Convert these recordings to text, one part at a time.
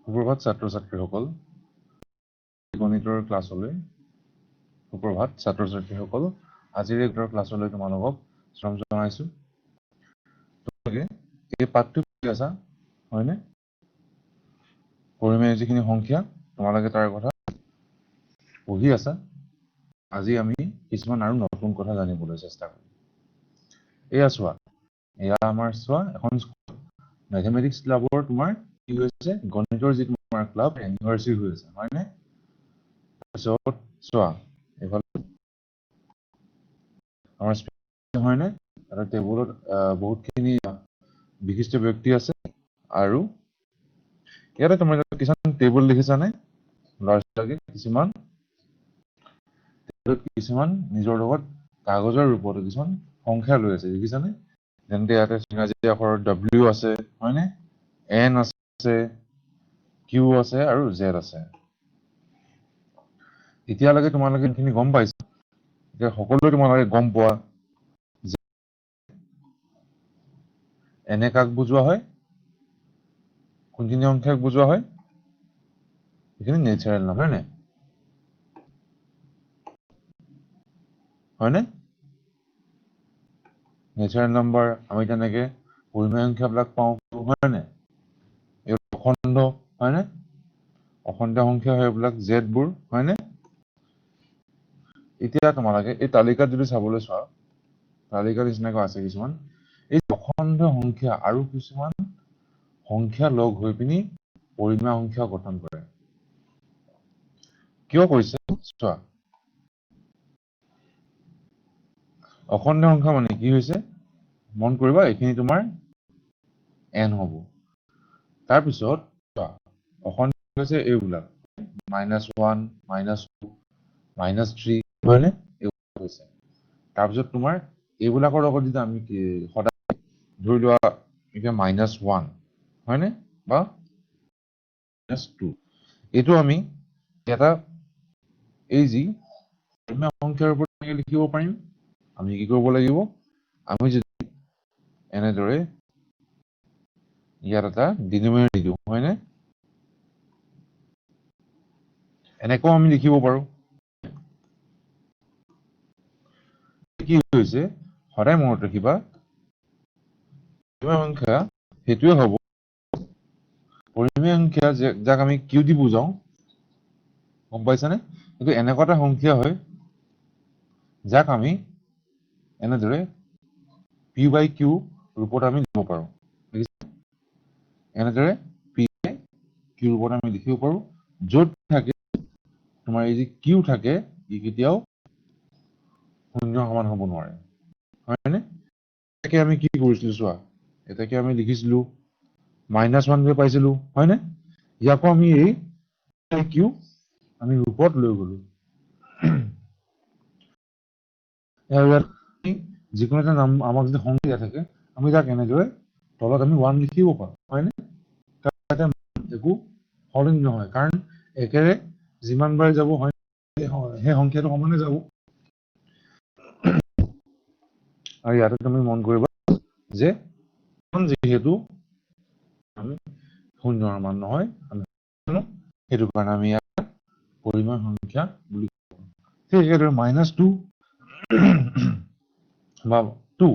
সুপ্ৰভাত ছাত্ৰ-ছাত্ৰীসকল, গণিতৰ ক্লাছলৈ সুপ্ৰভাত ছাত্ৰ-ছাত্ৰীসকল, আজিৰ এই ক্লাছলৈ তোমালোকক স্বাগতম জনাইছো। তোমালোকে এই পাঠটো পঢ়ি আছা হয়নে? পৰিমেয় যিখিনি সংখ্যা তোমালোকে তাৰ কথা পঢ়ি আছা। আজি আমি কিছুমান আৰু নতুন কথা জানিবলৈ চেষ্টা কৰিম। এয়া চোৱা, এয়া আমাৰ চোৱা এখন মেথমেটিক্স ক্লাবৰ তোমাৰ কি হৈছে, গণিতৰ যি তোমাৰ ক্লাব এনিভাৰ্চাৰী হৈ আছে হয়নে? তাৰপিছত চোৱা এইফালে আমাৰ হয়নে, এটা টেবুলত বহুতখিনি বিশিষ্ট ব্যক্তি আছে আৰু ইয়াতে তোমালোকে কিছুমান টেবুল দেখিছানে? ল'ৰা-ছোৱালী কিছুমান নিজৰ লগত কাগজৰ ৰূপত কিছুমান সংখ্যা লৈ আছে দেখিছানে? যেনেকে ইয়াতে ইংৰাজী আখৰত W আছে হয়নে, N আছে, Q আছে আৰু Z আছে। এতিয়ালৈকে তোমালোকে এইখিনি গম পাইছা। এতিয়া সকলোৱে তোমালোকে গম পোৱা যে এনে কাক বুজোৱা হয়, কোনখিনি সংখ্যাক বুজোৱা হয়, এইখিনি নেচাৰেল নাম হয়নে? হয়নে? নেচাৰেল নাম্বাৰ আমি তেনেকে পৰিমেয় সংখ্যাবিলাক পাওঁ হয়নে? এই অখণ্ড হয়নে? অখণ্ড সংখ্যা হয় এইবিলাক জেডবোৰ হয়নে? এতিয়া তোমালোকে এই তালিকাত যদি চাবলৈ চোৱা, তালিকা নিচিনাকৈ আছে কিছুমান, এই অখণ্ড সংখ্যা আৰু কিছুমান সংখ্যা লগ হৈ পিনি পৰিমেয় সংখ্যা গঠন কৰে। কিয় কৰিছে চোৱা, অখণ্ড সংখ্যা মানে কি হৈছে মন কৰিবা, এইখিনি তোমাৰ n হ'ব। তাৰপিছত চোৱা, অখণ্ড হৈছে এইবিলাক -1, -2, -3 হয়নে? এইবিলাক হৈছে। তাৰপিছত তোমাৰ এইবিলাকৰ লগত যদি আমি সদায় ধৰি লোৱা এতিয়া -1 হয়নে, বা -2, এইটো আমি এটা এই যি পৰিমেয় সংখ্যাৰ ওপৰত লিখিব পাৰিম। আমি কি কৰিব লাগিব, আমি যদি এনেদৰে ইয়াত এটা ডিনমিনেটৰ দি দিওঁ হয়নে, এনেকৈ আমি লিখিব পাৰো। কি হৈছে সদায় মনত ৰাখিবা, পৰিমেয় সংখ্যা সেইটোৱে হ'ব, পৰিমেয় সংখ্যা যাক আমি কিউ দি বুজাও, গম পাইছানে? কিন্তু এনেকুৱা এটা সংখ্যা হয় যাক আমি এনেদৰে p/q ৰূপত আমি লিখিব পাৰো। এনেদৰে p/q ৰূপত আমি লিখিব পাৰো, য'ত থাকে তোমাৰ এই যি কিউ থাকে ই কেতিয়াও শূন্যৰ সমান হ'ব নোৱাৰে হয়নে? এটাকে আমি কি কৰিছিলো চোৱা, এটাকে আমি লিখিছিলো -1 পাইছিলো হয়নে? ইয়াকো আমি এই কিউ আমি ৰূপত লৈ গলো। যিকোনো এটা নাম আমাক যদি সংখ্যা থাকে, আমি তাক এনেদৰে তলত আমি 1 লিখিব পাৰো হয়নে? তাতে একো সলনি নহয়, কাৰণ একেৰে যিমানবাৰ যাব হয় সেই সংখ্যাটো সমানে যাব। আৰু ইয়াতে তুমি মন কৰিবা যে যিহেতু আমি শূন্যৰ সমান নহয়, সেইটো কাৰণে আমি ইয়াত পৰিমেয় সংখ্যা বুলি কওঁ। ঠিক একেদৰে -2 বা 2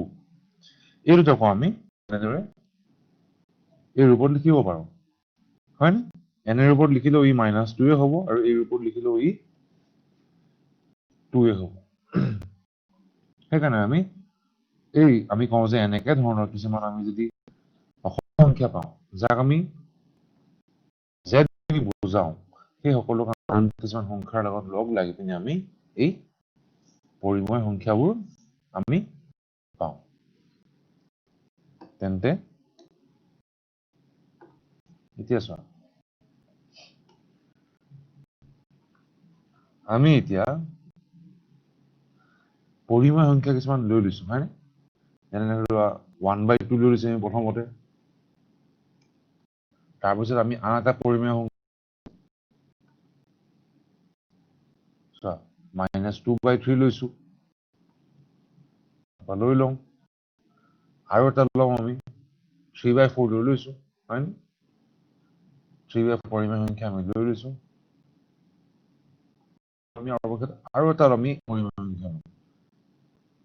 এই দুটাকো আমি এনেদৰে এই ৰূপত লিখিব পাৰো হয়নে? এনে ৰূপত লিখিলেও ই -2 হ'ব আৰু এই ৰূপত লিখিলেও ই 2 হ'ব। সেইকাৰণে আমি কওঁ যে এনেকে ধৰণৰ কিছুমান আমি যদি অখণ্ড সংখ্যা পাওঁ, যাক আমি z বুলি বুজাও, সেই সকলো আন কিছুমান সংখ্যাৰ লগত লগ লাগি পিনি আমি এই পৰিমেয় সংখ্যাবোৰ আমি পাওঁ। তেন্তে এতিয়া চোৱা, আমি এতিয়া পৰিমেয় সংখ্যা কিছুমান লৈ লৈছো হয়নে? যেনে ধৰি লোৱা 1/2 লৈ লৈছো আমি প্ৰথমতে, তাৰপিছত আমি আন এটা পৰিমেয় সংখ্যা -2/3 লৈছো, লৈ লওঁ আৰু এটা লওঁ আমি 3/4 লৈ লৈছো হয়নে? 3/4 পৰিমেয় সংখ্যা আমি লৈ লৈছো আমি অৱশেষত আৰু এটা আমি পৰিমেয় সংখ্যা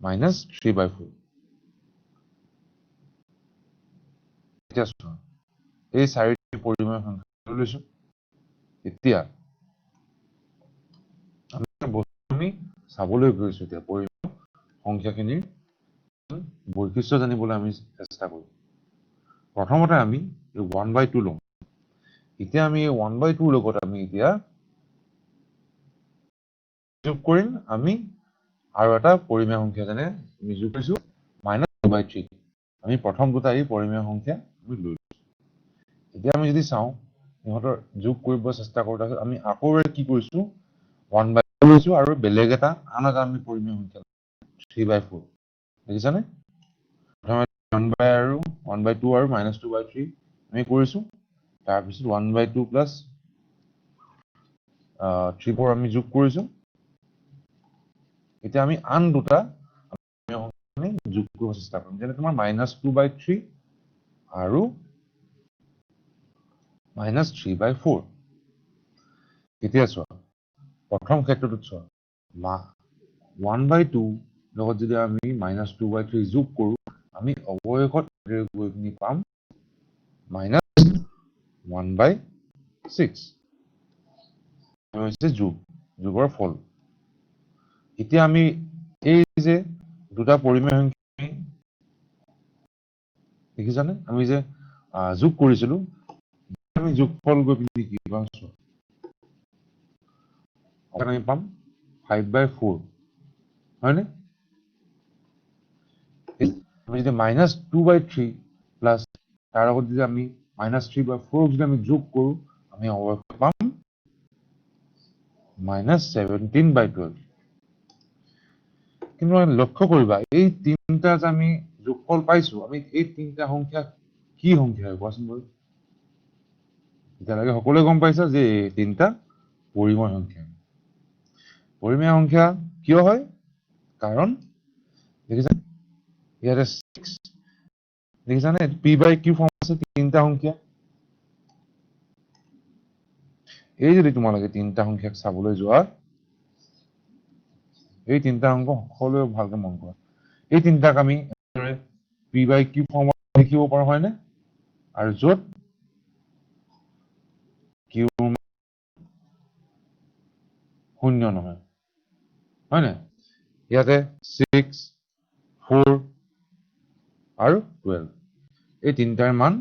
মাইনাছ 3/4 এতিয়া চোৱা এই চাৰিটি পৰিমেয় সংখ্যা লৈ লৈছো এতিয়া আমি চাবলৈ গৈছো এতিয়া পৰিমেয় সংখ্যাখিনিৰ বৈশিষ্ট্য জানিবলৈ আমি চেষ্টা কৰিম প্ৰথমতে আমি 1/2 লম এতিয়া আমি 1/2 লগত আমি এতিয়া যোগ কৰিম আমি আৰু এটা পৰিমেয় সংখ্যা যেনে আমি যোগ কৰিছো -2/3 আমি প্ৰথম দুটা এই পৰিমেয় সংখ্যা আমি লৈ এতিয়া আমি যদি চাওঁ ইহঁতৰ যোগ কৰিব চেষ্টা কৰোঁ তাৰপিছত আমি আকৌ কি কৰিছো 1/2 লৈছো আৰু বেলেগ এটা আন এটা আমি পৰিমেয় সংখ্যা 3/4 দেখিছানে প্ৰথমে 1/2 আৰু -2/3 আমি কৰিছো তাৰপিছত 1/2 প্লাছ 3/4 আমি যোগ কৰিছো এতিয়া আমি আন দুটা আমি যোগ কৰিব চেষ্টা কৰিম যেনে তোমাৰ -2/3 আৰু -3/4 এতিয়া চোৱা প্ৰথম ক্ষেত্ৰটোত চোৱা 1/2 লগত যদি আমি -2/3 যোগ কৰো আমি অৱশেষত গৈ পিনি পাম -1/6 হৈছে যোগৰ ফল এতিয়া আমি এই যে দুটা পৰিমেয় সংখ্যা দেখিছানে আমি যে যোগ কৰিছিলো আমি যোগফল গৈ পিনি কি পাম আমি পাম 5/4 হয়নে আমি যদি -2/3 প্লাছ তাৰ লগত যদি আমি -3/4 যদি আমি যোগ কৰো আমি অৱশেষত পাম -17/12 কিন্তু লক্ষ্য কৰিবা এই তিনিটা যে আমি যোগফল পাইছো আমি এই তিনিটা সংখ্যা কি সংখ্যা হয় কোৱাচোন বাৰু এতিয়ালৈকে সকলোৱে গম পাইছা যে এই তিনিটা পৰিমেয় সংখ্যা পৰিমেয় সংখ্যা কিয় হয় কাৰণ দেখিছা ইয়াতে 6 দেখিছানে p/q ফৰ্ম আছে তিনিটা সংখ্যা এই যদি তোমালোকে তিনিটা সংখ্যাক চাবলৈ যোৱা এই তিনিটা অংক সকলোৱে ভালকে মন কৰা এই তিনিটাক আমি p/q ফৰ্মত লিখিব পাৰো হয়নে আৰু য'ত q শূন্য নহয় হয়নে ইয়াতে 6 4 আৰু 12 এই তিনিটাৰ মান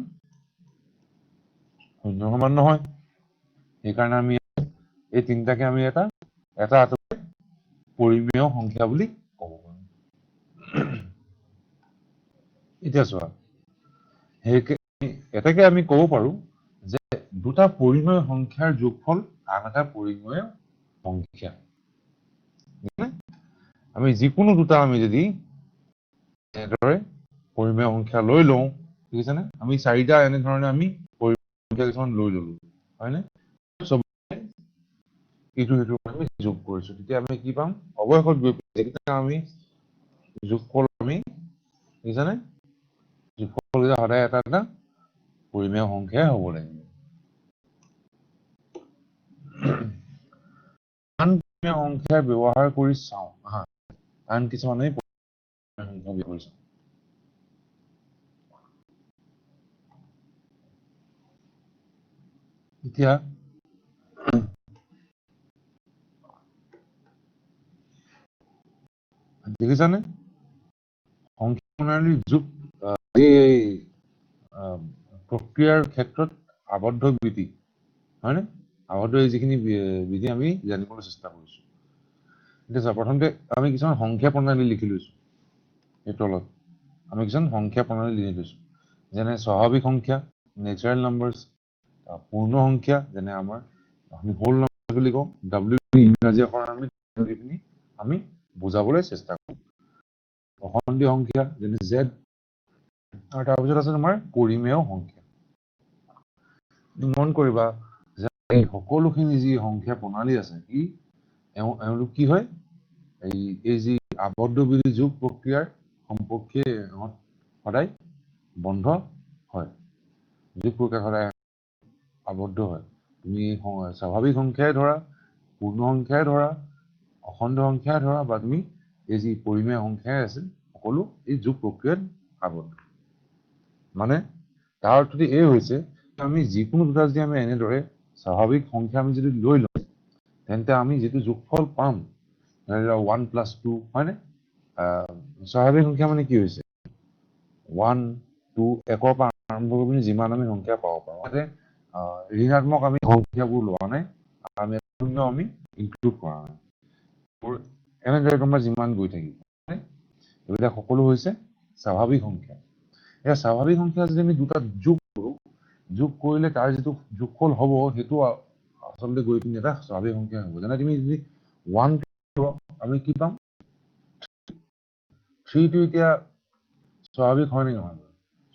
শূন্যৰ সমান নহয় সেইকাৰণে আমি এই তিনিটাকে আমি এটা পৰিমেয় সংখ্যা বুলি ক'ব পাৰো এতিয়া চোৱা এটাকে আমি ক'ব পাৰো যে দুটা পৰিমেয় সংখ্যাৰ যোগফল আন এটা পৰিমেয় সংখ্যা আমি যিকোনো দুটা আমি যদি এনেদৰে পৰিমেয় সংখ্যা লৈ লওঁ দেখিছানে আমি চাৰিটা এনেধৰণে আমি পৰিমেয় সংখ্যা কিছুমান লৈ ললো হয়নে ইটো আমি যোগ কৰিছো তেতিয়া আমি কি পাম অৱশেষত গৈ যেতিয়া আমি যোগফল আমি দেখিছানে যোগফল সদায় এটা এটা পৰিমেয় সংখ্যাই হ'ব লাগিব আন পৰিমেয় সংখ্যা ব্যৱহাৰ কৰি চাওঁ আন কিছুমানে সংখ্যা ব্যৱহাৰ কৰিছে এতিয়া দেখিছানে সংখ্যা প্ৰণালীৰ যোগ এই প্ৰক্ৰিয়াৰ ক্ষেত্ৰত আবদ্ধ বিধি হয়নে আবদ্ধ যিখিনি বিধি আমি জানিবলৈ চেষ্টা কৰিছো এতিয়া চোৱা প্ৰথমতে আমি কিছুমান সংখ্যা প্ৰণালী লিখি লৈছো এই তলত আমি কিছুমান সংখ্যা প্ৰণালী লিখি লৈছো যেনে স্বাভাৱিক সংখ্যা নেচাৰেল নাম্বাৰছ পূৰ্ণ সংখ্যা যেনে আমাৰ আমি হোল নাম্বাৰ বুলি কওঁ w ইংৰাজী আখৰ আমি বুজাবলৈ চেষ্টা কৰোঁ অখণ্ডীয় সংখ্যা যেনে z আৰু তাৰপিছত আছে তোমাৰ পৰিমেয় সংখ্যা মন কৰিবা যে এই সকলোখিনি যি সংখ্যা প্ৰণালী আছে এওঁলোক কি হয় এই যি আবদ্ধ বিধি যোগ প্ৰক্ৰিয়াৰ সম্পৰ্কে সদায় বন্ধ হয় যোগ প্ৰক্ৰিয়া সদায় আবদ্ধ হয় তুমি স্বাভাৱিক সংখ্যাই ধৰা পূৰ্ণ সংখ্যাই ধৰা অখণ্ড সংখ্যাই ধৰা বা তুমি এই যি পৰিমেয় সংখ্যাই আছে সকলো এই যোগ প্ৰক্ৰিয়াত আবদ্ধ মানে তাৰ অৰ্থটো এই হৈছে আমি যিকোনো দুটা যদি আমি এনেদৰে স্বাভাৱিক সংখ্যা আমি যদি লৈ লওঁ তেন্তে আমি যিটো যোগফল পাম ধৰি লোৱা 1 + 2 হয়নে স্বাভাৱিক সংখ্যা মানে কি হৈছে 1 2 1ৰ পৰা আৰম্ভ কৰি পিনি যিমান আমি সংখ্যা পাব পাৰোঁ তাতে ঋণাত্মক আমি সংখ্যাবোৰ লোৱা নাই আমি শূন্য আমি ইনক্লুড কৰা নাই এনেদৰে তোমাৰ যিমান গৈ থাকিব এইবিলাক সকলো হৈছে স্বাভাৱিক সংখ্যা এই স্বাভাৱিক সংখ্যা যদি আমি দুটা যোগ কৰোঁ যোগ কৰিলে তাৰ যিটো যোগফল হ'ব সেইটো আচলতে গৈ পিনি এটা স্বাভাৱিক সংখ্যা হ'ব যেনে তুমি যদি 1 আমি কি পাম 3 টো এতিয়া স্বাভাৱিক হয় নে নহয়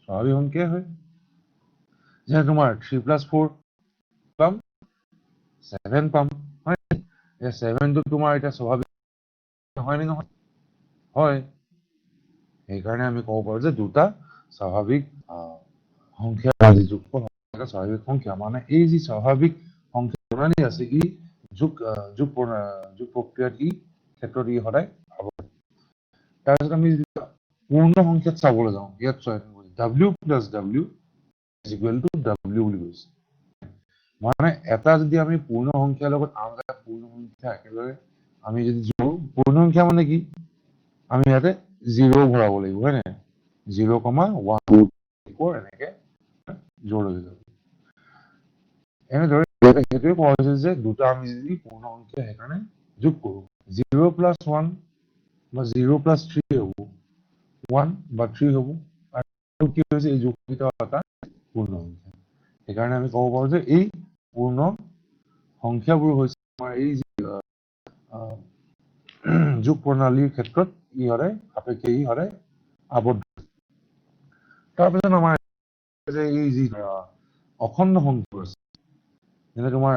স্বাভাৱিক সংখ্যাই হয় যেনে তোমাৰ 3 + 4 পাম 7 পাম হয় 7 টো তোমাৰ এতিয়া স্বাভাৱিক হয় নে নহয় হয় সেইকাৰণে আমি ক'ব পাৰোঁ যে দুটা স্বাভাৱিক সংখ্যা যি যোগফল স্বাভাৱিক সংখ্যা মানে এই যি স্বাভাৱিক সংখ্যা প্ৰণালী আছে ই যোগ প্ৰক্ৰিয়াত ই ক্ষেত্ৰত ই সদায় তাৰপিছত আমি পূৰ্ণ সংখ্যাত চাবলৈ যাওঁ ইয়াত w + w = w বুলি কৈছে মানে এটা যদি আমি পূৰ্ণ সংখ্যাৰ লগত আন এটা পূৰ্ণ সংখ্যা একেলগে আমি যদি যোগ পূৰ্ণ সংখ্যা মানে কি আমি ইয়াতে 0 ভৰাব লাগিব হয় নাই 0, 1 2 3 4 এনেকে জোৰ হৈ যাব এনেদৰে সেইটোৱে কোৱা হৈছে যে দুটা আমি যদি পূৰ্ণ সংখ্যা সেইকাৰণে যোগ কৰোঁ 0 + 1 বা 0 + 3 হ'ব 1 বা 3 হ'ব আৰু কি হৈছে এই যোগকেইটা এটা পূৰ্ণ সংখ্যা সেইকাৰণে আমি ক'ব পাৰোঁ যে এই পূৰ্ণ সংখ্যাবোৰ হৈছে আমাৰ এই যোগ প্ৰণালীৰ ক্ষেত্ৰত ই সদায় সাপেক্ষে ই সদায় আবদ্ধ তাৰপিছত আমাৰ যে এই যি অখণ্ড সংখ্যাবোৰ আছে যেনে তোমাৰ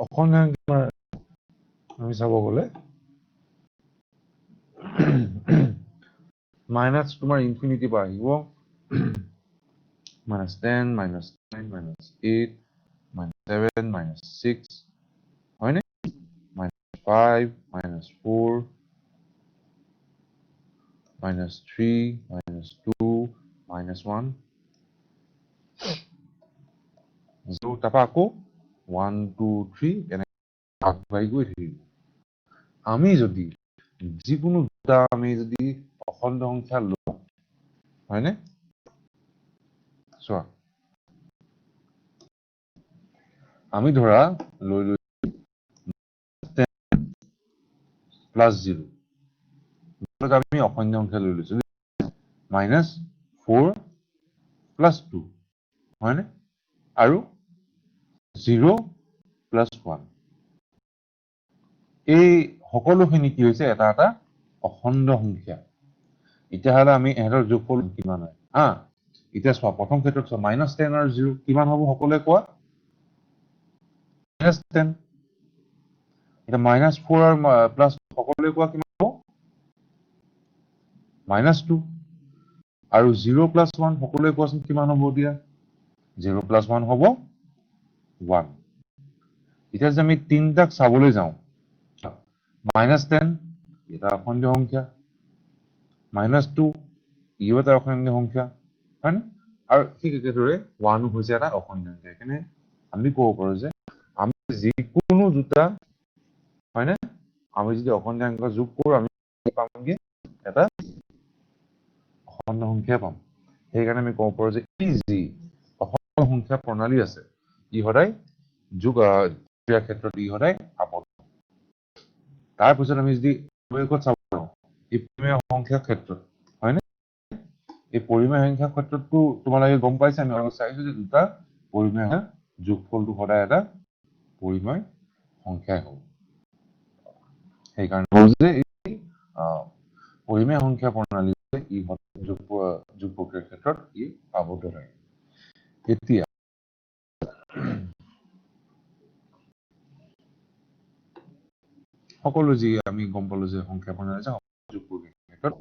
অখণ্ড সংখ্যাৰ আমি চাব গ'লে মাইনাছ তোমাৰ ইনফিনিটি পৰা আহিব -10 -9 -8 -7 -6 হয়নে -5 -4 -3 -2 -1 তাৰপৰা আকৌ 1 2 3 এনেকৈ আগবাঢ়ি গৈ থাকিব আমি যদি যিকোনো দুটা আমি যদি অখণ্ড সংখ্যা লওঁ হয়নে চোৱা আমি ধৰা লৈ লৈছো 10 + 0 আমি অখণ্ড সংখ্যা লৈ লৈছো -4 + 2 হয়নে আৰু 0 + 1 এই সকলোখিনি কি হৈছে এটা এটা অখণ্ড সংখ্যা এতিয়াহ'লে আমি ইহঁতৰ যোগফল কিমান হয় এতিয়া চোৱা প্ৰথম ক্ষেত্ৰত চোৱা -10 আৰু 0 কিমান হ'ব সকলোৱে কোৱা -10 এতিয়া -4 আৰু প্লাছ সকলোৱে কোৱা কিমান হ'ব -2 আৰু 0 + 1 সকলোৱে কোৱাচোন কিমান হ'ব এতিয়া 0 + 1 হ'ব 1 এতিয়া যদি আমি তিনিটাক চাবলৈ যাওঁ -10 এটা অখণ্ড সংখ্যা -2 ইও এটা অখণ্ড সংখ্যা হয়নে আৰু ঠিক একেদৰে 1 হৈছে এটা অখণ্ড সংখ্যা সেইকাৰণে আমি ক'ব পাৰোঁ যে আমি যিকোনো দুটা হয়নে আমি যদি অখণ্ড সংখ্যা যোগ কৰোঁ আমি পামগে এটা অখণ্ড সংখ্যা পাম সেইকাৰণে আমি ক'ব পাৰোঁ যে এই যি অখণ্ড সংখ্যা প্ৰণালী আছে ই সদায় যোগ ক্ৰিয়াৰ ক্ষেত্ৰত ই সদায় আবদ্ধ তাৰপিছত আমি যদি চাব পাৰোঁ এই পৰিমেয় সংখ্যাৰ ক্ষেত্ৰত হয়নে এই পৰিমেয় সংখ্যাৰ ক্ষেত্ৰততো তোমালোকে গম পাইছা আমি অলপ চাইছো যে দুটা পৰিমেয় যোগফলটো সদায় এটা পৰিমেয় সংখ্যাই হ'ব সেইকাৰণে যে এই পৰিমেয় সংখ্যা প্ৰণালী ই যোগ প্ৰক্ৰিয়াৰ ক্ষেত্ৰত ই আবদ্ধ থাকে এতিয়া সকলো যি আমি গম পালো যে সংখ্যা প্ৰণালী যোগ প্ৰক্ৰিয়াৰ ক্ষেত্ৰত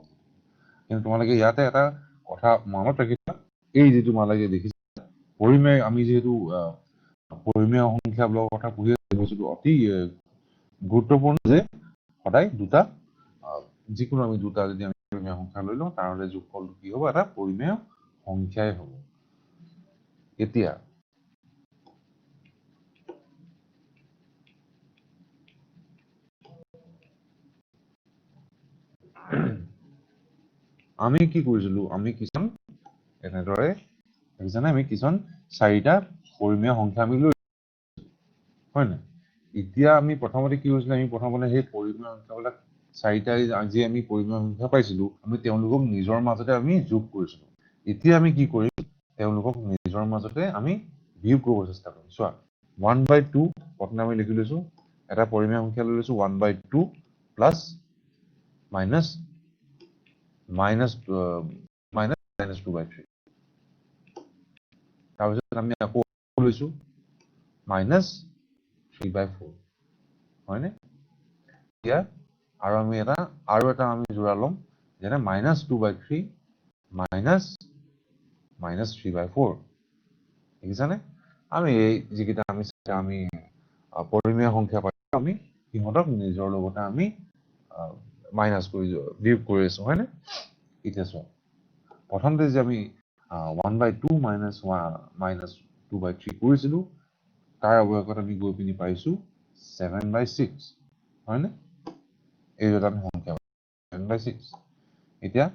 কিন্তু তোমালোকে ইয়াতে এটা কথা মনত ৰাখিবা এই যে তোমালোকে দেখিছা পৰিমেয় আমি যিহেতু পৰিমেয় সংখ্যাবিলাকৰ কথা পঢ়ি বস্তুটো অতি গুৰুত্বপূৰ্ণ যে সদায় দুটা যিকোনো আমি দুটা যদি আমি পৰিমেয় সংখ্যা লৈ লওঁ তাৰ যোগফলটো কি হ'ব এটা পৰিমেয় সংখ্যাই হ'ব এতিয়া আমি কি কৰিছিলো আমি কিছুমান এনেদৰে দেখিছানে আমি কিছুমান চাৰিটা পৰিমেয় সংখ্যা আমি লৈ হয় না এতিয়া আমি প্ৰথমতে কি হৈছিল আমি প্ৰথমতে সেই পৰিমেয় সংখ্যাবিলাক চাৰিটা আজি আমি পৰিমেয় সংখ্যা পাইছিলো আমি তেওঁলোকক নিজৰ মাজতে আমি যোগ কৰিছিলো এতিয়া আমি কি কৰিম তেওঁলোকক নিজৰ মাজতে আমি বিয়োগ কৰিব চেষ্টা কৰিম চোৱা 1/2 প্ৰথমে আমি লিখি লৈছো এটা পৰিমেয় সংখ্যা লৈ লৈছো 1/2 প্লাস মাইনাস 2/3 তাৰপিছত আমি আকৌ লৈছো মাইনাস 3/4 হয়নে এতিয়া আৰু আমি এটা আমি জোৰা লম যেনে মাইনাস 2/3 মাইনাস 3/4 দেখিছানে আমি এই যিকেইটা আমি পৰিমেয় সংখ্যা পাইছো আমি সিহঁতক নিজৰ লগতে আমি মাইনাস কৰি বিয়োগ কৰি আছো হয়নে এতিয়া চোৱা প্ৰথমতে যে আমি 1/2 মাইনাস 2/3 কৰিছিলো তাৰ অৱয়কত আমি গৈ পিনি পাইছো 7/6 হয়নে এই দুটা আমি সংখ্যা 7/6 এতিয়া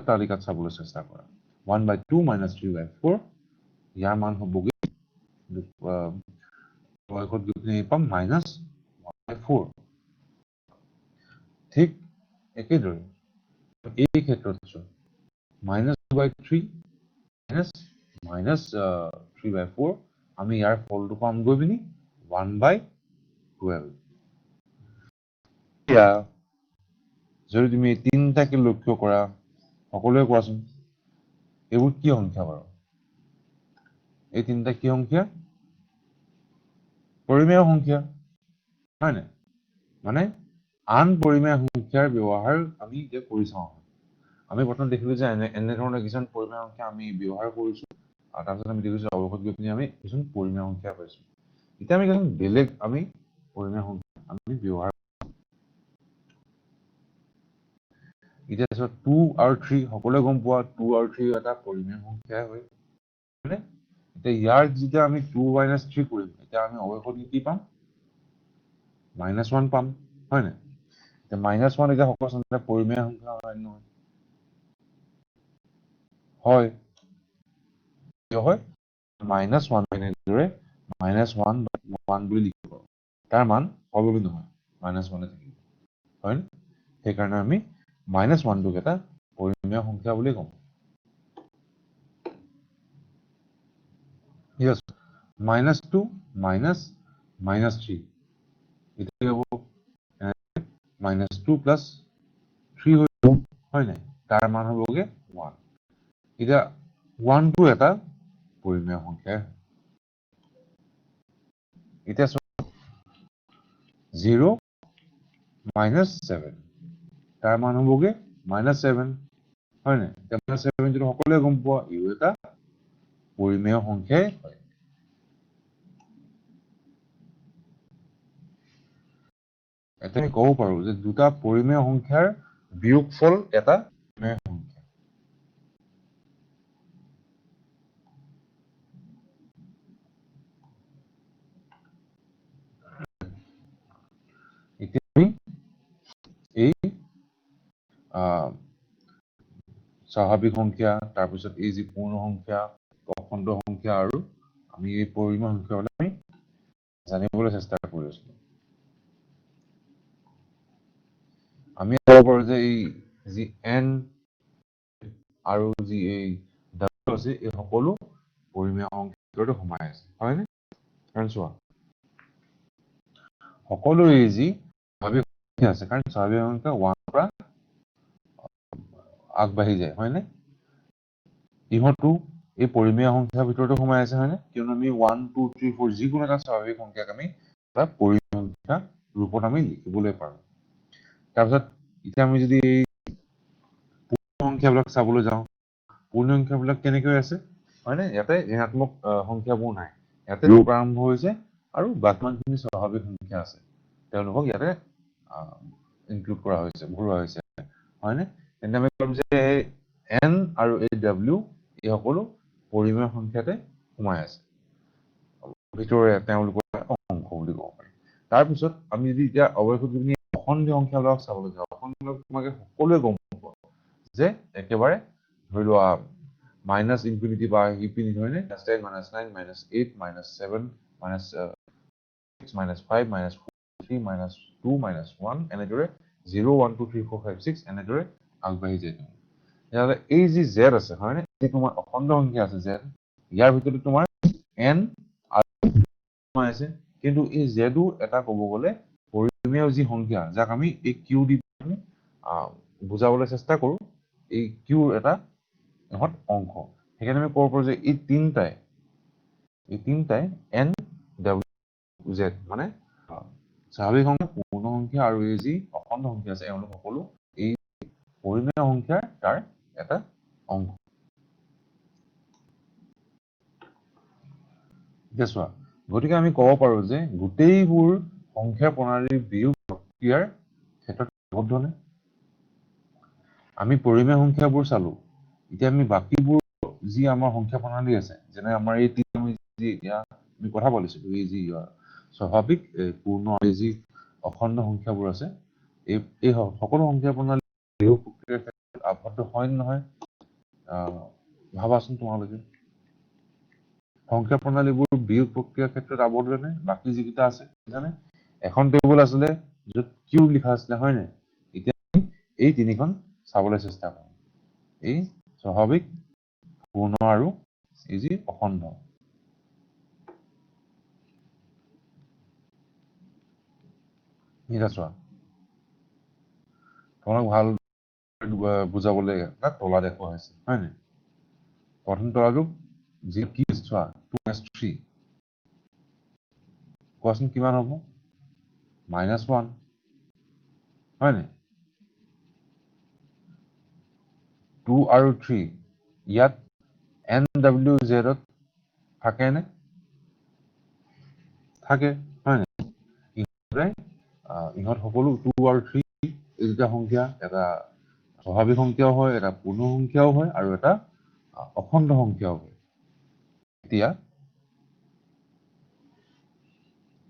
তালিকাত চাবলৈ চেষ্টা কৰা 1/2 মাইনাস 3/4 ইয়াৰ মান হ'বগে অৱয়কত গৈ পিনি পাম মাইনাস 1/4 ঠিক একেদৰে এই ক্ষেত্ৰত মাইনাস 2/3 মাইনাস 3/4 আমি ইয়াৰ ফলটো পাম গৈ পিনি 1/12 এতিয়া যদি তুমি এই তিনিটাকে লক্ষ্য কৰা সকলোৱে কোৱাচোন এইবোৰ কি সংখ্যা বাৰু এই তিনিটা কি সংখ্যা পৰিমেয় সংখ্যা হয় নাই মানে আন পৰিমেয় সংখ্যাৰ ব্যৱহাৰ আমি এতিয়া কৰি চাওঁ আমি প্ৰথম দেখিলো যে এনেধৰণৰ কিছুমান পৰিমেয় সংখ্যা আমি ব্যৱহাৰ কৰিছো আৰু তাৰপিছত আমি দেখিছো অৱয়কত গৈ পিনি আমি কিছুমান পৰিমেয় সংখ্যা পাইছো এতিয়া আমি কিছুমান বেলেগ আমি পৰিমেয় সংখ্যা আমি ব্যৱহাৰ এতিয়া 2 আৰু 3 সকলোৱে গম পোৱা 2 আৰু 3 এটা পৰিমেয় সংখ্যাই হয় হয়নে এতিয়া ইয়াৰ যেতিয়া আমি 2 - 3 কৰিম এতিয়া আমি অৱয়কত কি পাম -1 পাম হয় নাই এতিয়া -1 এতিয়া সকলো পৰিমেয় সংখ্যা হয় নহয় হয় কিয় হয় -1 এনেদৰে -1 বুলি লিখিব পাৰো তাৰ মান সৰ্ববিন্দু নহয় -1 থাকিব হয় সেইকাৰণে আমি -1টোক এটা পৰিমেয় সংখ্যা বুলি কওঁ yes -2 -3 এটা হ'ব -2 + 3 হৈ যাব হয় নাই তাৰ মান হ'বগে 1 এতিয়া 1টো এটা পৰিমেয় সংখ্যা এতিয়া 0 - 7 তাৰ মান হ'বগে -7 হয় নাই এতিয়া -7 যদি সকলোৱে গম পোৱা ইও এটা পৰিমেয় সংখ্যাই হয় এটা আমি ক'ব পাৰো যে দুটা পৰিমেয় সংখ্যাৰ বিয়োগফল এটা পৰিমেয় সংখ্যা এতিয়া আমি এই স্বাভাৱিক সংখ্যা তাৰপিছত এই যি পূৰ্ণ সংখ্যা অখণ্ড সংখ্যা আৰু আমি এই পৰিমেয় সংখ্যাবিলাক আমি জানিবলৈ চেষ্টা কৰি আছো আমি ক'ব পাৰো যে এই যি n আৰু যি এই w আছে এই সকলো পৰিমেয় সংখ্যাৰ সোমাই আছে হয়নে কাৰণ চোৱা সকলো এই যি স্বাভাৱিক সংখ্যা আছে কাৰণ স্বাভাৱিক সংখ্যা 1 পৰা আগবাঢ়ি যায় হয়নে ইহঁতো এই পৰিমেয় সংখ্যাৰ ভিতৰতে সোমাই আছে হয়নে কিয়নো আমি 1 2 3 4 যিকোনো এটা স্বাভাৱিক সংখ্যাক আমি এটা পৰিমেয় সংখ্যা ৰূপত আমি লিখিবলৈ পাৰো তাৰপিছত এতিয়া আমি যদি এই পূৰ্ণ সংখ্যাবিলাক চাবলৈ যাওঁ পূৰ্ণ সংখ্যাবিলাক কেনেকৈ আছে হয়নে ইয়াতে ঋণাত্মক সংখ্যাবোৰ নাই ইয়াতে পৰা আৰম্ভ হৈছে আৰু বাকীমানখিনি স্বাভাৱিক সংখ্যা আছে তেওঁলোকক ইয়াতে ইনক্লুড কৰা হৈছে ভৰোৱা হৈছে হয়নে তেন্তে আমি ক'ম যে n আৰু এই w এই সকলো পৰিমেয় সংখ্যাতে সোমাই আছে ভিতৰে তেওঁলোকৰ অংশ বুলি ক'ব পাৰি তাৰপিছত আমি যদি এতিয়া অৱশেষত অখণ্ডীয় সংখ্যাবিলাক চাবলৈ যাওঁ অখণ্ডীয় তোমাকে সকলোৱে গম পাব যে একেবাৰে ধৰি লোৱা মাইনাছ ইনফিনিটি বা ইনফিনিটি হয়নে -10 -9 -8 -7 -6 -5 -4 -3 -2 -1 এনেদৰে 0 1 2 3 4 5 6 এনেদৰে আগবাঢ়ি যায় তেতিয়াহ'লে এই যি z আছে হয়নে এই তোমাৰ অখণ্ড সংখ্যা আছে z ইয়াৰ ভিতৰত তোমাৰ n আছে কিন্তু এই z এটা ক'ব গ'লে পৰিমেয় যি সংখ্যা যাক আমি এই q দি বুজাবলৈ চেষ্টা কৰো এই q এটা ইহঁত অংশ সেইকাৰণে আমি ক'ব পাৰো যে এই তিনিটাই n w z মানে স্বাভাৱিক সংখ্যা পূৰ্ণ সংখ্যা আৰু এই যি অখণ্ড সংখ্যা আছে এওঁলোক সকলো এই পৰিমেয় সংখ্যাৰ তাৰ এটা অংশ চোৱা গতিকে আমি ক'ব পাৰো যে গোটেইবোৰ সংখ্যা প্ৰণালীৰ বিয়োগ প্ৰক্ৰিয়াৰ ক্ষেত্ৰত আবদ্ধনে আমি পৰিমেয় সংখ্যাবোৰ চালো এতিয়া আমি বাকীবোৰ যি আমাৰ সংখ্যা প্ৰণালী আছে যেনে আমাৰ এই আমি যি এতিয়া আমি কথা পাতিছো এই যি স্বাভাৱিক পূৰ্ণ এই যি অখণ্ড সংখ্যাবোৰ আছে এই সকলো সংখ্যা প্ৰণালী বিয়োগ প্ৰক্ৰিয়াৰ ক্ষেত্ৰত আবদ্ধ হয় নে নহয় ভাবাচোন তোমালোকে সংখ্যা প্ৰণালীবোৰ বিয়োগ প্ৰক্ৰিয়াৰ ক্ষেত্ৰত আবদ্ধ নে বাকী যিকেইটা আছে জানে এখন টেবুল আছিলে য'ত কিউ লিখা আছিলে হয় নে এতিয়া এই তিনিখন চাবলৈ চেষ্টা কৰোঁ এই স্বাভাৱিক পূৰ্ণ আৰু এই যি অখণ্ড এটা চোৱা তোমাক ভাল বুজাবলৈ তলা দেখুওৱা হৈছে হয় নে প্ৰথম তলাটো যি কি চোৱা 2s3 কোৱাচোন কিমান হ'ব -1 হয় নে 2 আৰু 3 ইয়াত NWZ ত থাকে নে থাকে হয় নে ইহঁত সকলো 2 আৰু 3 এই দুটা সংখ্যা এটা স্বাভাৱিক সংখ্যাও হয় এটা পূৰ্ণ সংখ্যাও হয় আৰু এটা অখণ্ড সংখ্যাও হয় এতিয়া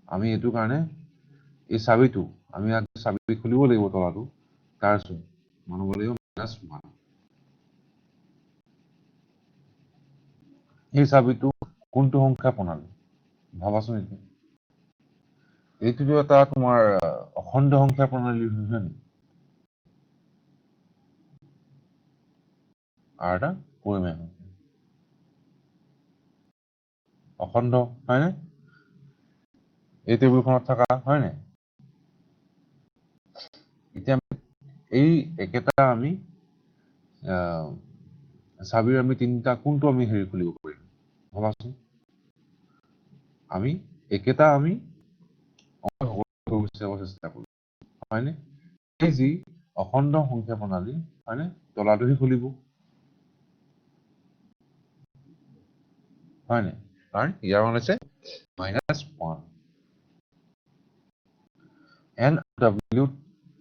আমি এইটো কাৰণে এই চাবিটো আমি চাবি খুলিব লাগিব তলাটো তাৰ মানিব লাগিব -1 এই চাবিটো কোনটো সংখ্যা প্ৰণালী ভাবাচোন এইটোতো এটা তোমাৰ অখণ্ড সংখ্যা প্ৰণালী হৈছে নি আৰু এটা পৰিমেয় সংখ্যা অখণ্ড হয়নে এই টেবুলখনত থকা হয়নে এতিয়া এই একেটা আমি চাবিৰ আমি তিনিটা কোনটো আমি হেৰি খুলিব পাৰিম ভাবাচোন আমি একেটা আমি চেষ্টা কৰো হয়নে এই যি অখণ্ড সংখ্যা প্ৰণালী হয়নে তলাটোহি খুলিব হয়নে কাৰণ ইয়াৰ মান আছে -1 n w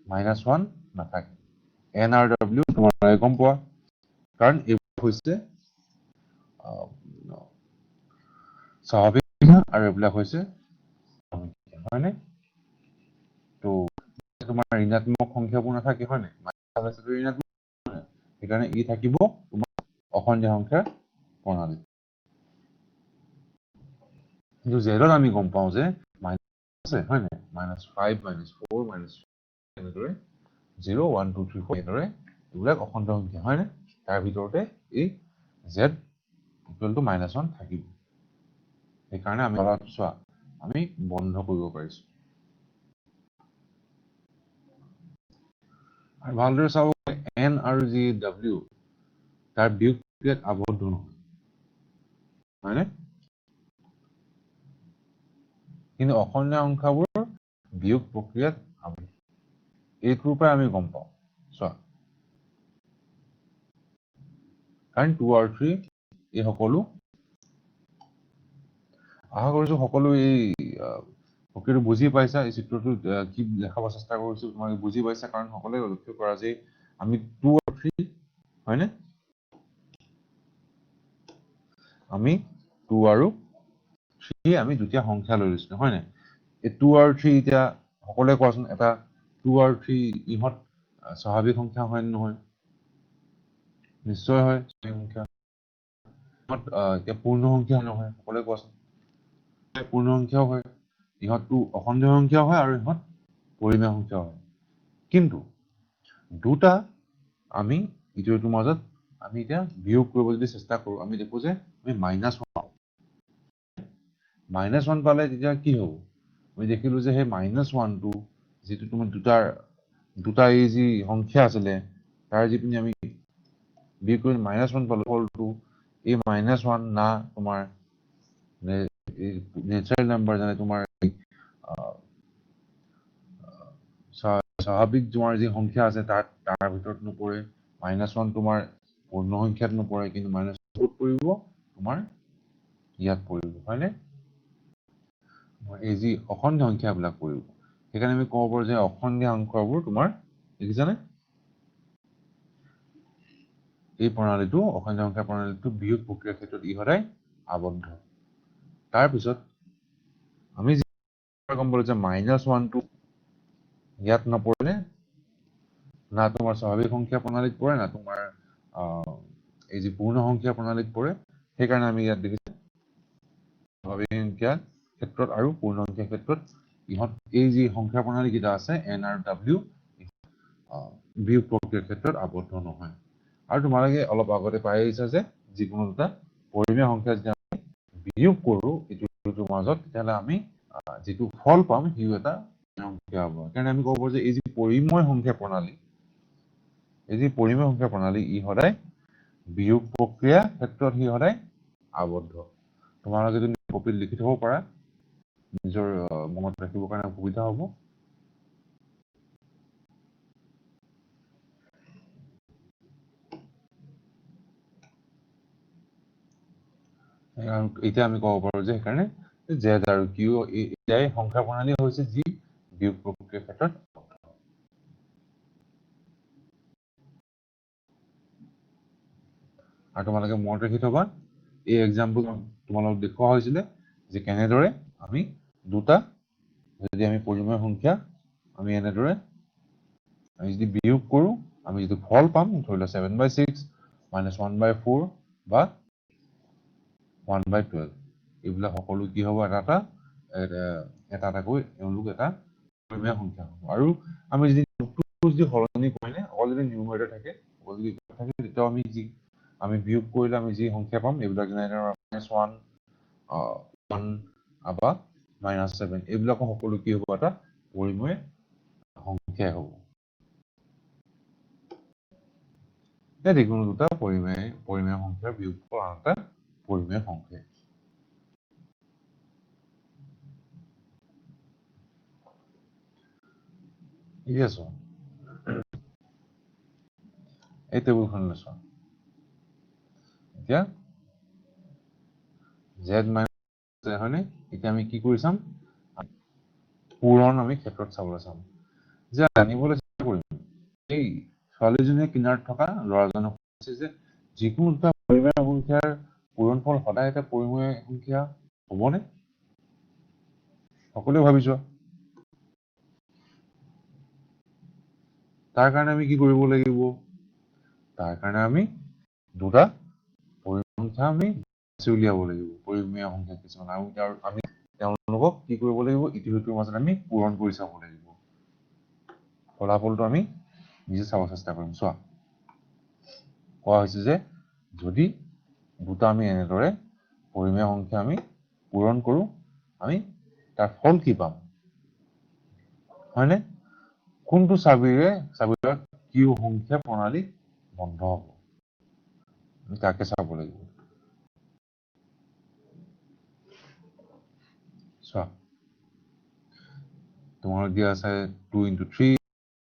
-1 নাথাকে n আৰু w তোমালোকে গম পোৱা কাৰণ এইবোৰ হৈছে স্বাভাৱিক আৰু এইবিলাক হৈছে হয়নে তো তোমাৰ ঋণাত্মক সংখ্যাবোৰ নাথাকে হয়নে সেইকাৰণে ই থাকিব তোমাৰ অখণ্ডীয় সংখ্যাৰ প্ৰণালী কিন্তু জেডত আমি গম পাওঁ যে আছে হয়নে -5 -4 এনেদৰে 0 1 2 3 4 এনেদৰে এইবিলাক অখণ্ড সংখ্যা হয়নে তাৰ ভিতৰতে এই z ইকুৱেল টু -1 থাকিব সেইকাৰণে আমি চোৱা আমি বন্ধ কৰিব পাৰিছো আৰু ভালদৰে চাব n আৰু যি w তাৰ বিয়োগ প্ৰক্ৰিয়াত আবদ্ধ নহয় হয়নে কিন্তু অখণ্ডীয় সংখ্যাবোৰ বিয়োগ প্ৰক্ৰিয়াত আবদ্ধ এইটোৰ পৰা আমি গম পাওঁ চোৱা কাৰণ 2 আৰু 3 এই সকলো আশা কৰিছো সকলো এই প্ৰক্ৰিয়াটো বুজি পাইছা। এই চিত্ৰটো কি দেখাব চেষ্টা কৰিছো তোমালোকে বুজি পাইছা, কাৰণ সকলোৱে লক্ষ্য কৰা যে আমি 2 আৰু 3 হয়নে, আমি 2 আৰু 3 আমি দুটা সংখ্যা লৈ লৈছো হয়নে। এই 2 আৰু 3 এতিয়া সকলোৱে কোৱাচোন, এটা 2 আৰু 3 ইহঁত স্বাভাৱিক সংখ্যা হয় নে নহয়? নিশ্চয় হয় স্বাভাৱিক সংখ্যা। এতিয়া পূৰ্ণ সংখ্যা নহয়, সকলোৱে কোৱাচোন। পূৰ্ণ সংখ্যাও হয়, ইহঁতটো অখণ্ড সংখ্যাও হয় আৰু ইহঁত পৰিমেয় সংখ্যাও হয়। কিন্তু দুটা আমি ইটোৰ মাজত আমি এতিয়া বিয়োগ কৰিব যদি চেষ্টা কৰো, আমি দেখো যে আমি -1 পাওঁ। -1 পালে তেতিয়া কি হ'ব? আমি দেখিলো যে সেই -1টো যিটো তোমাৰ দুটা এই যি সংখ্যা আছিলে তাৰ যিখিনি আমি বিয়োগ কৰি -1 পালো, ফলটো এই -1 না তোমাৰ নেচাৰেল নাম্বাৰ যেনে তোমাৰ স্বাভাৱিক তোমাৰ যি সংখ্যা আছে তাৰ ভিতৰত নপৰে, -1 তোমাৰ পূৰ্ণ সংখ্যাত নপৰে, কিন্তু -1 ক'ত পৰিব? তোমাৰ ইয়াত পৰিব হয়নে? এই যি অখণ্ড সংখ্যাবিলাক পৰিব। সেইকাৰণে আমি ক'ব পাৰো যে অখণ্ড সংখ্যাবোৰ তোমাৰ দেখিছানে, এই প্ৰণালীটো অখণ্ড সংখ্যা প্ৰণালীটো বিয়োগ প্ৰক্ৰিয়াৰ ক্ষেত্ৰত ই সদায় আবদ্ধ। তাৰপিছত আমি গম পালো যে -1টো ইয়াত নপৰে, না তোমাৰ স্বাভাৱিক সংখ্যা প্ৰণালীত পৰে, না তোমাৰ এই যি পূৰ্ণ সংখ্যা প্ৰণালীত পৰে। সেইকাৰণে আমি ইয়াত দেখিছো স্বাভাৱিক সংখ্যা ক্ষেত্ৰত আৰু পূৰ্ণ সংখ্যা ক্ষেত্ৰত ইহঁত এই যি সংখ্যা প্ৰণালী কেইটা আছে এন আৰু ডাব্লিউ বিয়োগ প্ৰক্ৰিয়াৰ ক্ষেত্ৰত আবদ্ধ নহয়। আৰু তোমালোকে অলপ আগতে পাই আহিছা যে যিকোনো দুটা পৰিমেয় সংখ্যা যেতিয়া আমি বিয়োগ কৰো ইটোৰ মাজত, তেতিয়াহ'লে আমি যিটো ফল পাম সিও এটা সংখ্যা হ'ব। সেইকাৰণে আমি ক'ব পাৰো যে এই যি পৰিমেয় সংখ্যা প্ৰণালী, ই সদায় বিয়োগ প্ৰক্ৰিয়া ক্ষেত্ৰত সি সদায় আবদ্ধ। তোমালোকে যদি কপিত লিখি থব পাৰা, নিজৰ মনত ৰাখিবৰ কাৰণে সুবিধা হ'ব। এতিয়া আমি ক'ব পাৰো যে সেইকাৰণে জেড আৰু কিউ এতিয়াই সংখ্যা প্ৰণালী হৈছে যি বিয়োগ প্ৰক্ৰিয়াৰ ক্ষেত্ৰত। আৰু তোমালোকে মনত ৰাখি থবা, এই এক্সাম্পল তোমালোকক দেখুওৱা হৈছিলে যে কেনেদৰে আমি দুটা যদি আমি পৰিমেয় সংখ্যা আমি এনেদৰে আমি যদি বিয়োগ কৰো, আমি যিটো ফল পাম, ধৰি লোৱা 7/6 -1/4 বা 1/12, এইবিলাক সকলো কি হ'ব, এটা এটাকৈ এওঁলোক এটা পৰিমেয় সংখ্যা হ'ব। আৰু আমি যদি সলনি কৰিলে অকল যদি নিউমাৰেটৰ থাকে তেতিয়াও আমি বিয়োগ কৰিলে আমি যি সংখ্যা পাম, এইবিলাক যেনে -1 1 বা -7, এইবিলাকো সকলো কি হ'ব, এটা পৰিমেয় সংখ্যাই হ'ব। যিকোনো দুটা পৰিমেয় সংখ্যাৰ বিয়োগফল আন এটা পৰিমেয় সংখ্যা। ঠিক আছে, এই টেবুলখনলৈ চোৱা। এতিয়া জেড মাইনাছ হয়নে, এতিয়া আমি কি কৰি চাম, পূৰণ আমি ক্ষেত্ৰত চাবলৈ চাম। যে জানিবলৈ চেষ্টা কৰিম এই ছোৱালীজনীয়ে কিনাৰত থকা ল'ৰাজনক কৈছে যে যিকোনো দুটা পৰিমেয় সংখ্যাৰ পূৰণফল সদায় এটা পৰিমেয় সংখ্যা হ'বনে? সকলোৱে ভাবিছো। তাৰ কাৰণে আমি কি কৰিব লাগিব, তাৰ কাৰণে আমি দুটা পৰিমেয় সংখ্যা আমি বাছি উলিয়াব লাগিব, পৰিমেয় সংখ্যা কিছুমান, আৰু আমি তেওঁলোকক কি কৰিব লাগিব, ইটো সিটোৰ মাজত আমি পূৰণ কৰি চাব লাগিব। ফলাফলটো আমি নিজে চাব চেষ্টা কৰিম। চোৱা, কোৱা হৈছে যে যদি দুটা আমি এনেদৰে পৰিমেয় সংখ্যা আমি পূৰণ কৰো, আমি তাৰ ফল কি পাম হয়নে? কোনটো চাবিৰে কিউ সংখ্যা প্ৰণালী বন্ধ হ'ব, আমি তাকে চাব লাগিব। চোৱা, তোমালোক দিয়া আছে 2 × 3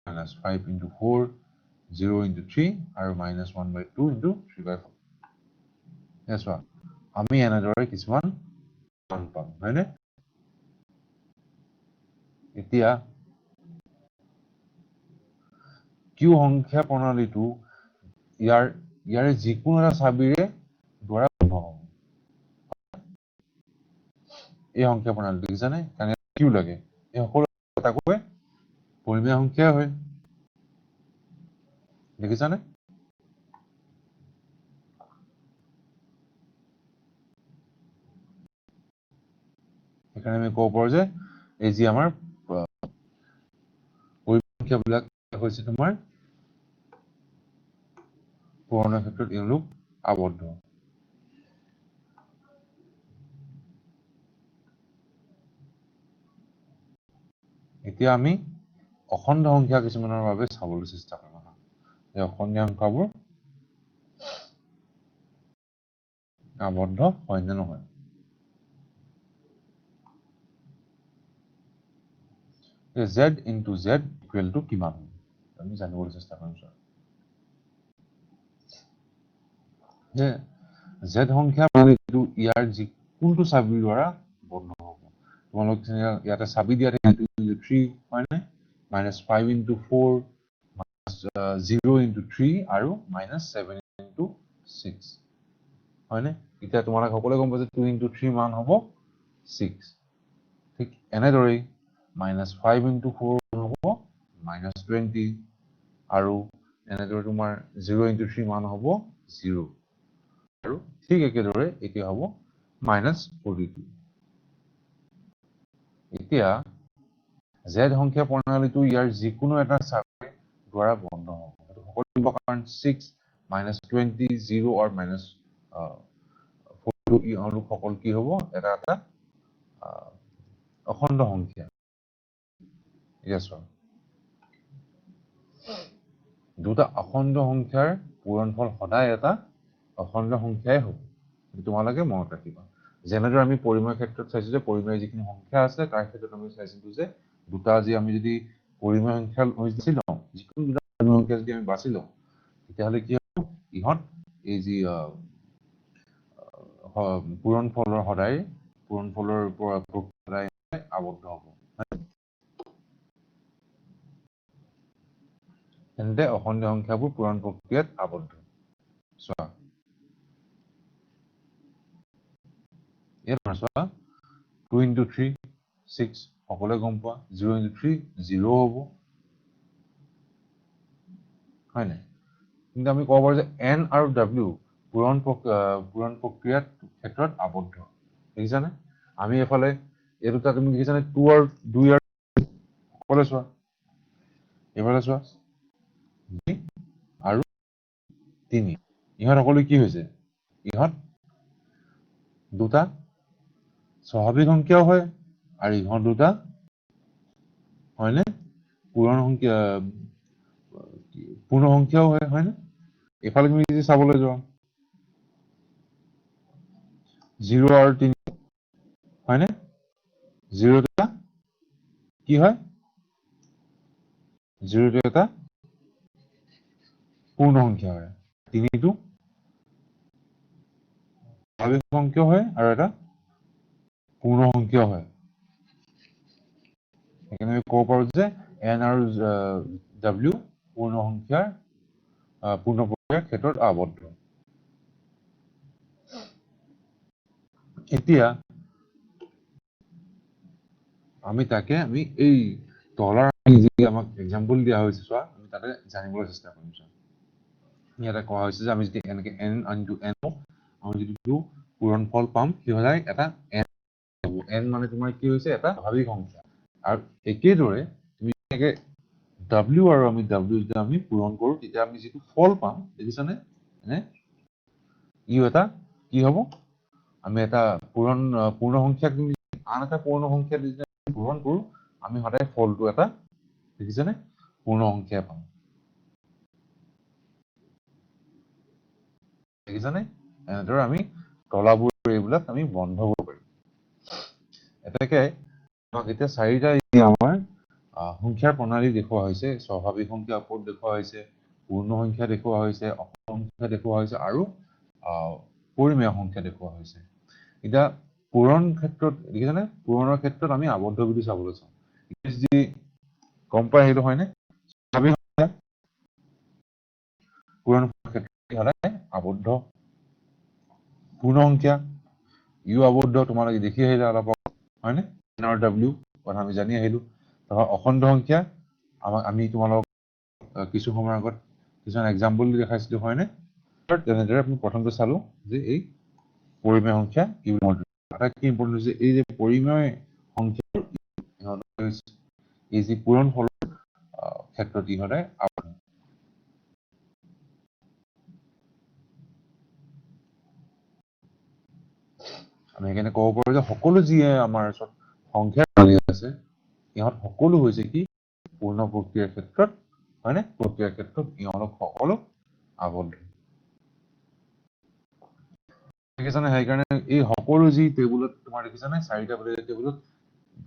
-5 × 4 0 × 3 আৰু -1/2 × 3/4। চোৱা, আমি এনেদৰে কিছুমান মান পাম হয়নে এতিয়া কিউ সংখ্যা প্ৰণালীটো ইয়াৰে যিকোনো এটা চাবিৰে দ্বাৰা বন্ধ হ'ব এই সংখ্যা প্ৰণালী দেখিছানে কাৰণ কিউ লাগে এই সকলো এটাকৈ পৰিমেয় সংখ্যা হয় দেখিছানে সেইকাৰণে আমি ক'ব পাৰো যে এই যি আমাৰ পৰিমেয় সংখ্যাবিলাক হৈছে তোমাৰ পূৰণৰ ক্ষেত্ৰত এওঁলোক আবদ্ধ এতিয়া আমি অখণ্ড সংখ্যা কিছুমানৰ বাবে চাবলৈ চেষ্টা কৰিম এই অখণ্ড সংখ্যাবোৰ আবদ্ধ হয় নে নহয় z into z equal to কিমান আমি জানিবলৈ চেষ্টা কৰিম যে z সংখ্যা প্ৰণালীটো ইয়াৰ কোনটো চাবিৰ দ্বাৰা বন্ধ হ'ব তোমালোক ইয়াতে চাবি দিয়া থাকে 2 into 3 হয়নে -5 into 4 0 into 3 আৰু -7 into 6 হয়নে এতিয়া তোমালোক সকলোৱে গম পাইছে 2 into 3 মান হ'ব 6 ঠিক এনেদৰেই -5 into 4 হ'ব -20 আৰু এনেদৰে তোমাৰ 0 into 3 মান হ'ব 0 আৰু ঠিক একেদৰে এতিয়া হ'ব -42 এতিয়া z সংখ্যা প্ৰণালীটো ইয়াৰ যিকোনো এটা চাবিৰ দ্বাৰা বন্ধ হ'ব সেইটো সকলো কাৰণ 6 -20 0 or -42 ইহঁত সকল কি হ'ব এটা এটা অখণ্ড সংখ্যা এতিয়া চোৱা দুটা অখণ্ড সংখ্যাৰ পূৰণফল সদায় এটা অখণ্ড সংখ্যাই হ'ব তোমালোকে মনত ৰাখিবা যেনেদৰে আমি পৰিমেয় ক্ষেত্ৰত চাইছো যে পৰিমেয় যিখিনি সংখ্যা আছে তাৰ ক্ষেত্ৰত আমি চাইছিলো যে দুটা যি আমি যদি পৰিমেয় সংখ্যা বাছি লওঁ যিকোনো দুটা পৰিমেয় সংখ্যা যদি আমি বাছি লওঁ তেতিয়াহ'লে কি হ'ব ইহঁত এই যি পূৰণফলৰ সদায় পূৰণফলৰ পৰা সদায় আবদ্ধ হ'ব তেন্তে অখণ্ড সংখ্যাবোৰ পূৰণ প্ৰক্ৰিয়াত আবদ্ধ চোৱা ইয়াত চোৱা 2 into 3 6 সকলোৱে গম পোৱা 0 into 3 0 হ'ব হয় নাই কিন্তু আমি ক'ব পাৰো যে n আৰু w পূৰণ প্ৰক্ৰিয়াত ক্ষেত্ৰত আবদ্ধ দেখিছানে আমি এফালে এই দুটা তুমি দেখিছানে 2 আৰু 2 আৰু সকলোৱে চোৱা এইফালে চোৱা 2 আৰু 3 ইহঁত সকলো কি হৈছে ইহঁত দুটা স্বাভাৱিক সংখ্যাও হয় আৰু ইহঁত দুটা হয়নে পূৰ্ণ সংখ্যাও হয় হয়নে এফালে তুমি যদি চাবলৈ যোৱা 0 আৰু 3 হয়নে 0 টা কি হয় 0 টো এটা পূৰ্ণ সংখ্যা হয় 3 টো স্বাভাৱিক সংখ্যাও হয় আৰু এটা পূৰ্ণ সংখ্যাও হয় সেইকাৰণে আমি ক'ব পাৰো যে n আৰু w পূৰ্ণ সংখ্যাৰ পূৰ্ণ প্ৰক্ৰিয়াৰ ক্ষেত্ৰত আবদ্ধ এতিয়া আমি এই তলৰ যি আমাক এক্সাম্পল দিয়া হৈছে চোৱা আমি তাতে জানিবলৈ চেষ্টা কৰিম ইয়াতে কোৱা হৈছে যে আমি যদি এনেকে n into n আমি যদি পূৰণফল পাম কি হয় এটা n হ'ব n মানে তোমাৰ কি হৈছে এটা স্বাভাৱিক সংখ্যা আৰু একেদৰে তুমি এনেকে w আৰু আমি w যদি আমি পূৰণ কৰো তেতিয়া আমি যিটো ফল পাম দেখিছানে ই এটা কি হ'ব আমি এটা পূৰ্ণ সংখ্যাক আন এটা পূৰ্ণ সংখ্যা যদি পূৰণ কৰো আমি সদায় ফলটো এটা দেখিছানে পূৰ্ণ সংখ্যা পাম দেখিছানে এনেদৰে আমি তলাবোৰ এইবিলাক আমি বন্ধ কৰিব পাৰিম এতেকে আমাক এতিয়া চাৰিটা আমাৰ সংখ্যাৰ প্ৰণালী দেখুওৱা হৈছে স্বাভাৱিক সংখ্যা ওপৰত দেখুওৱা হৈছে পূৰ্ণ সংখ্যা দেখুওৱা হৈছে অখণ্ড সংখ্যা দেখুওৱা হৈছে আৰু পৰিমেয় সংখ্যা দেখুওৱা হৈছে এতিয়া পূৰণ ক্ষেত্ৰত দেখিছানে পূৰণৰ ক্ষেত্ৰত আমি আবদ্ধ বুলি চাবলৈ চাওঁ যদি গম পাই সেইটো হয়নে পূৰণ ক্ষেত্ৰত সদায় আবদ্ধ পূৰ্ণ সংখ্যা ইউ আবদ্ধ তোমালোকে দেখি আহিলা অলপ হয়নে এন আৰু ডব্লিউ কথা আমি জানি আহিলো তাৰপৰা অখণ্ড সংখ্যা আমি তোমালোকক কিছু সময়ৰ আগত কিছুমান এক্সাম্পল দেখাইছিলো হয়নে তেনেদৰে আমি প্ৰথমতে চালো যে এই পৰিমেয় সংখ্যা ইউ আটাইতকৈ ইম্পৰ্টেণ্ট হৈছে এই যে পৰিমেয় সংখ্যাৰ এই যে পূৰণ ফলৰ ক্ষেত্ৰত ইহঁতে আমি সেইকাৰণে ক'ব পাৰো যে সকলো যিয়ে আমাৰ ওচৰত সংখ্যা আছে ইহঁত সকলো হৈছে কি পূৰ্ণ প্ৰক্ৰিয়াৰ ক্ষেত্ৰত হয়নে প্ৰক্ৰিয়াৰ ক্ষেত্ৰত ইহঁতক সকলো আবদ্ধ দেখিছানে সেইকাৰণে এই সকলো যি টেবুলত তোমাৰ দেখিছানে চাৰিটা বেলেগ টেবুলত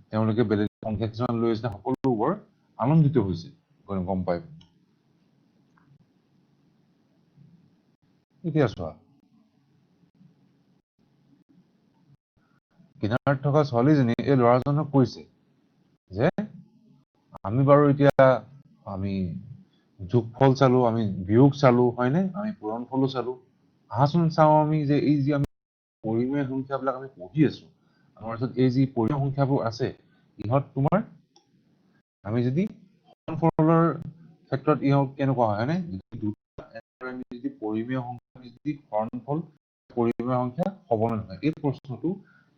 তেওঁলোকে বেলেগ সংখ্যা কিছুমান লৈ আহিছে সকলোবোৰ আনন্দিত হৈছে গম পাই এতিয়া চোৱা কিনাৰত থকা ছোৱালীজনী এই ল'ৰাজনক কৈছে যে আমি বাৰু এতিয়া আমি যোগফল চালো আমি বিয়োগ চালো হয়নে আমি পূৰণফলো চালো আহাচোন চাওঁ আমি যে এই যে আমি পৰিমেয় সংখ্যাবিলাক আমি পঢ়ি আছো আমাৰ ওচৰত এই যি পৰিমেয় সংখ্যাবোৰ আছে ইহঁত তোমাৰ আমি যদি হৰণফলৰ ক্ষেত্ৰত ইহঁত কেনেকুৱা হয় হয়নে আমি যদি পৰিমেয় সংখ্যা যদি হৰণফল পৰিমেয় সংখ্যা হ'ব নে নহয় এই প্ৰশ্নটো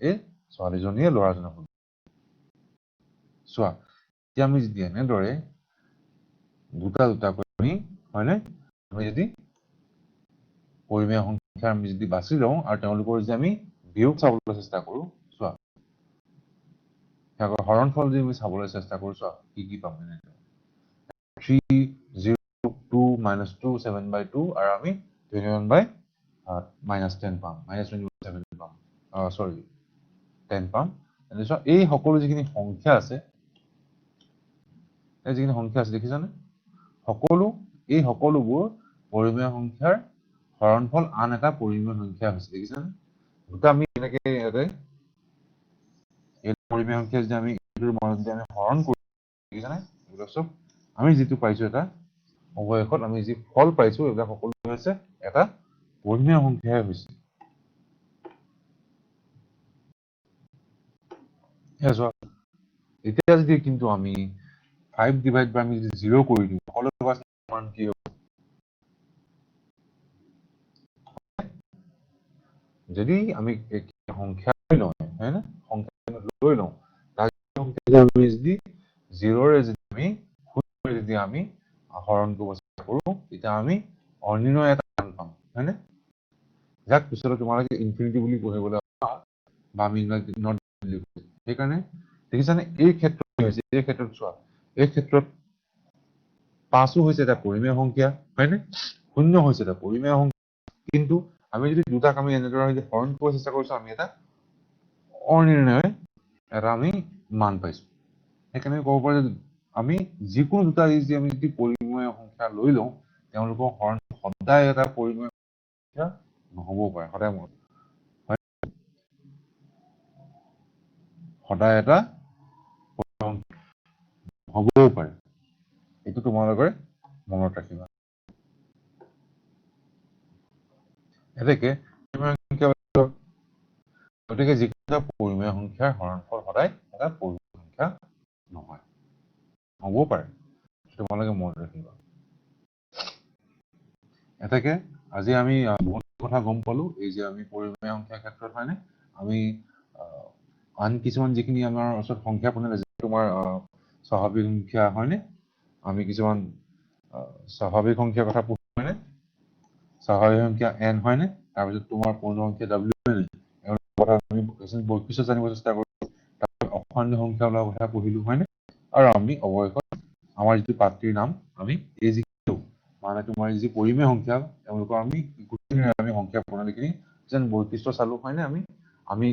এই ছোৱালীজনীয়ে ল'ৰাজনক চোৱা এতিয়া আমি যদি এনেদৰে দুটা দুটাকৈ আমি হয়নে আমি যদি পৰিমেয় সংখ্যা আমি যদি বাছি লওঁ আৰু তেওঁলোকৰ যদি আমি বিয়োগ চাবলৈ চেষ্টা কৰো চোৱা হৰণফল যদি আমি চাবলৈ চেষ্টা কৰো চোৱা কি পাম 3 0 2 -2 7/2 আৰু আমি 21/10 পাম -27 পাম সৰি 10 পাম এই সকলো যিখিনি সংখ্যা আছে এই যিখিনি সংখ্যা আছে দেখিছানে এই সকলোবোৰ পৰিমেয় সংখ্যাৰ হৰণফল আন এটা পৰিমেয় সংখ্যা হৈছে দেখিছানে দুটা আমি এনেকে ইয়াতে এই পৰিমেয় সংখ্যা যদি আমি হৰণ কৰো দেখিছানে চব আমি যিটো পাইছো এটা অৱশেষত আমি যি ফল পাইছো এইবিলাক সকলো হৈছে এটা পৰিমেয় সংখ্যাই হৈছে এতিয়া যদি কিন্তু আমি 5 ডিভাইড বাই আমি যদি 0 কৰি দিওঁ সকলো মান কি হ'ব যদি আমি সংখ্যা লৈ লওঁ হয় না সংখ্যা লৈ লওঁ তাৰ সংখ্যা আমি যদি 0ৰে যদি আমি শূন্যৰে যদি আমি হৰণ কৰিব চেষ্টা কৰো তেতিয়া আমি অনিৰ্ণয় এটা মান পাম হয়নে যাক পিছলৈ তোমালোকে ইনফিনিটি বুলি পঢ়িবলৈ বা আমি নট সেইকাৰণে দেখিছানে এই ক্ষেত্ৰত চোৱা এই ক্ষেত্ৰত 5ও হৈছে এটা পৰিমেয় সংখ্যা হয়নে 0 হৈছে এটা পৰিমেয় সংখ্যা কিন্তু আমি যদি দুটাক আমি এনেদৰে যদি হৰণ কৰিব চেষ্টা কৰিছো আমি এটা অনিৰ্ণয় এটা আমি মান পাইছো সেইকাৰণে ক'ব পাৰো যে আমি যিকোনো দুটা যদি আমি যদি পৰিমেয় সংখ্যা লৈ লওঁ তেওঁলোকৰ হৰণ সদায় এটা পৰিমেয় সংখ্যা নহ'বও পাৰে সদায় এটা হ'বও পাৰে এইটো তোমালোকে মনত ৰাখিবা এতেকে গতিকে যিকোনো পৰিমেয় সংখ্যাৰ হৰণফল সদায় এটা পৰিমেয় সংখ্যা নহয় হ'বও পাৰে তোমালোকে মনত ৰাখিবা এতেকে আজি আমি বহুত কথা গম পালো এই যে আমি পৰিমেয় সংখ্যাৰ ক্ষেত্ৰত হয়নে আমি আন কিছুমান যিখিনি আমাৰ ওচৰত সংখ্যা পঢ়িলে তোমাৰ স্বাভাৱিক সংখ্যা হয়নে আমি কিছুমান স্বাভাৱিক সংখ্যাৰ কথা পঢ়িম হয়নে স্বাভাৱিক সংখ্যা n হয়নে তাৰপিছত তোমাৰ পূৰ্ণ সংখ্যা w আমি বৈশিষ্ট্য জানিব চেষ্টা কৰিলো অখণ্ড সংখ্যা কথা পঢ়িলো হয়নে আৰু আমি অৱশেষত আমাৰ যিটো পাত্ৰীৰ নাম আমি এই যিটো মানে তোমাৰ যি পৰিমেয় সংখ্যা তেওঁলোকৰ আমি সংখ্যা প্ৰণালীখিনি যেন বৈশিষ্ট্য চালো হয়নে আমি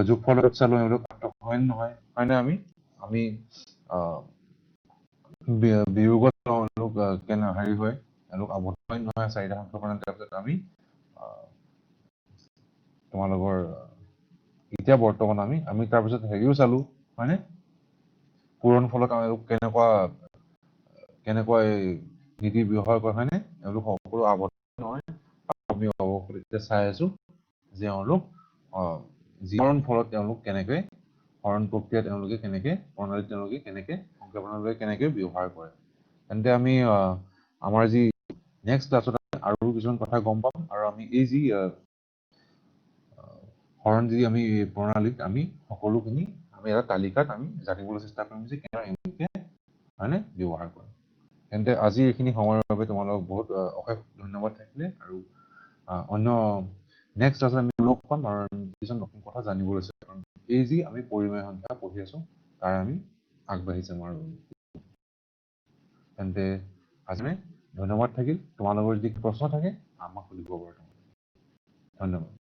যোগফলত চালো এওঁলোক হয় নহয় হয়নে আমি বিয়োগত এওঁলোক কেনে হেৰি হয় এওঁলোক আবদ্ধ হয় নহয় চাৰিটা সংখ্যা প্ৰণালী তাৰপিছত আমি তোমালোকৰ এতিয়া বৰ্তমান আমি তাৰপিছত হেৰিও চালো হয়নে পূৰণ ফলত তেওঁলোক কেনেকুৱা নীতি ব্যৱহাৰ কৰে হয়নে এওঁলোক সকলো আৱদ্ধ নহয় আমি এতিয়া চাই আছো যে এওঁলোক জীৱন ফলত তেওঁলোক কেনেকৈ হৰণ প্ৰক্ৰিয়া তেওঁলোকে কেনেকৈ প্ৰণালী তেওঁলোকে কেনেকৈ সংখ্যা প্ৰণালী কেনেকৈ ব্যৱহাৰ কৰে তেন্তে আমি আমাৰ যি নেক্সট ক্লাছত আৰু কিছুমান কথা গম পাম আৰু আমি এই যি হৰণ যি আমি প্ৰণালীত আমি সকলোখিনি আমি এটা তালিকাত আমি জানিবলৈ চেষ্টা কৰিম যে কেনেকৈ হয়নে ব্যৱহাৰ কৰে তেন্তে আজি এইখিনি সময়ৰ বাবে তোমালোকক বহুত অশেষ ধন্যবাদ থাকিলে আৰু অন্য নেক্সট ক্লাছত আমি লগ পাম আৰু কিছুমান নতুন কথা জানিবলৈ চেষ্টা কৰিম এই যি আমি পৰিমেয় সংখ্যা পঢ়ি আছো তাৰ আমি আগবাঢ়ি যাম আৰু তেন্তে আজি ধন্যবাদ থাকিল তোমালোকৰ যদি প্ৰশ্ন থাকে আমাক সুধিব পাৰা ধন্যবাদ